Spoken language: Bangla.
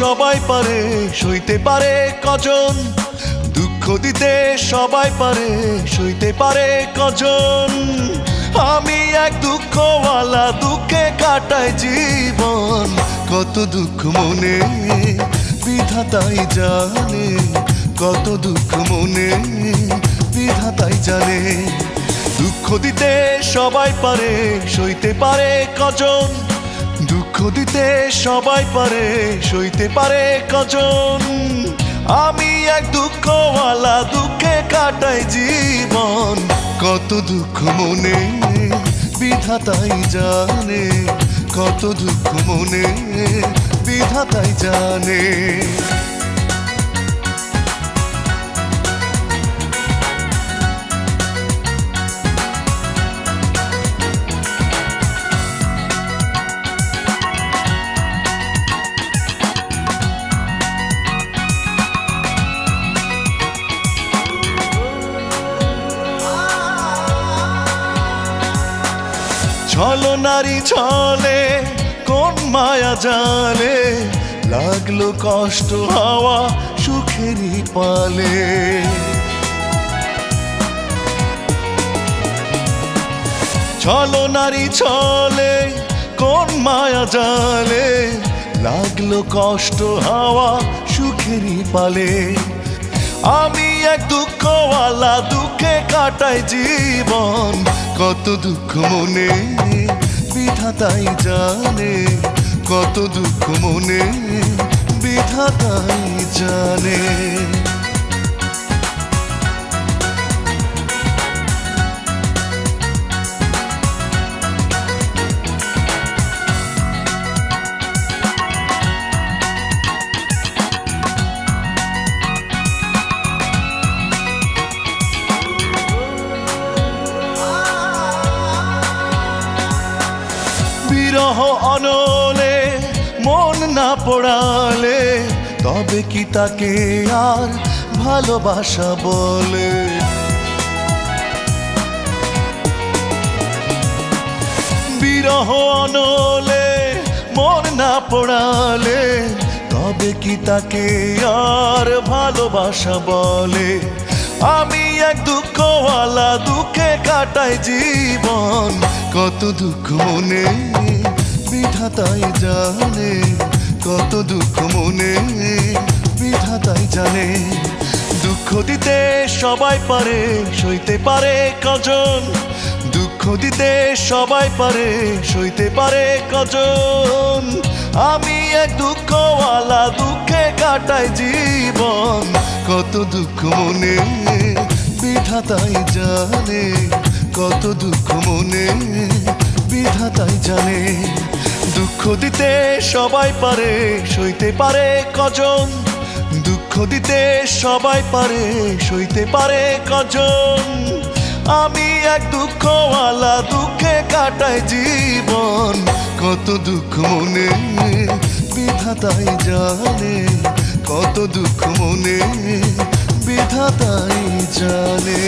সবাই পারে, সইতে পারে কজন? দুঃখ দিতে সবাই পারে, সইতে পারে কজন? আমি এক দুঃখওয়ালা, দুঃখে কাটাই জীবন। কত দুঃখ মনে বিধাতাই জানে, কত দুঃখ মনে বিধাতাই জানে। দুঃখ দিতে সবাই পারে, সইতে পারে কজন? দুঃখ দিতে সবাই পারে, সইতে পারে কজন? আমি এক দুঃখওয়ালা, দুঃখে কাটাই জীবন। কত দুঃখ মনে বিধাতাই জানে, কত দুঃখ মনে বিধাতাই জানে। ছলো নারী ছলে কোন মায়া জালে, লাগলো কষ্ট হাওয়া সুখেরই পালে। ছলো নারী ছলে কোন মায়া জালে, লাগলো কষ্ট হাওয়া সুখেরই পালে। আমি এক দুঃখওয়ালা, দুঃখে কাটাই জীবন। কত দুঃখ মনে বিধাতাই জানে, কত দুঃখ মনে বিধাতাই জানে। বিরহ অনলে মন না পোড়ালে, তবে কি তাকে আর ভালোবাসা বলে? বিরহ অনলে মন না পোড়ালে, তবে কি তাকে আর ভালোবাসা বলে? আমি এক দুঃখওয়ালা, দুঃখে কাটাই জীবন। কত দুঃখ মনে বিধাতাই জানে, কত দুঃখ মনে বিধাতাই জানে। দুঃখ দিতে সবাই পারে, সইতে পারে কজন? দুঃখ দিতে সবাই পারে, সইতে পারে কজন? আমি এক দুঃখওয়ালা, দুঃখে কাটাই জীবন। কত দুঃখ মনে বিধাতাই জানে, কত দুঃখ মনে বিধাতাই জানে। দুঃখ দিতে সবাই পারে, সইতে পারে কজন? দুঃখ দিতে সবাই পারে, সইতে পারে কজন? আমি এক দুঃখওয়ালা, দুঃখে কাটাই জীবন। কত দুঃখ মনে বিধাতাই জানে, কত দুঃখ মনে বিধাতাই জানে।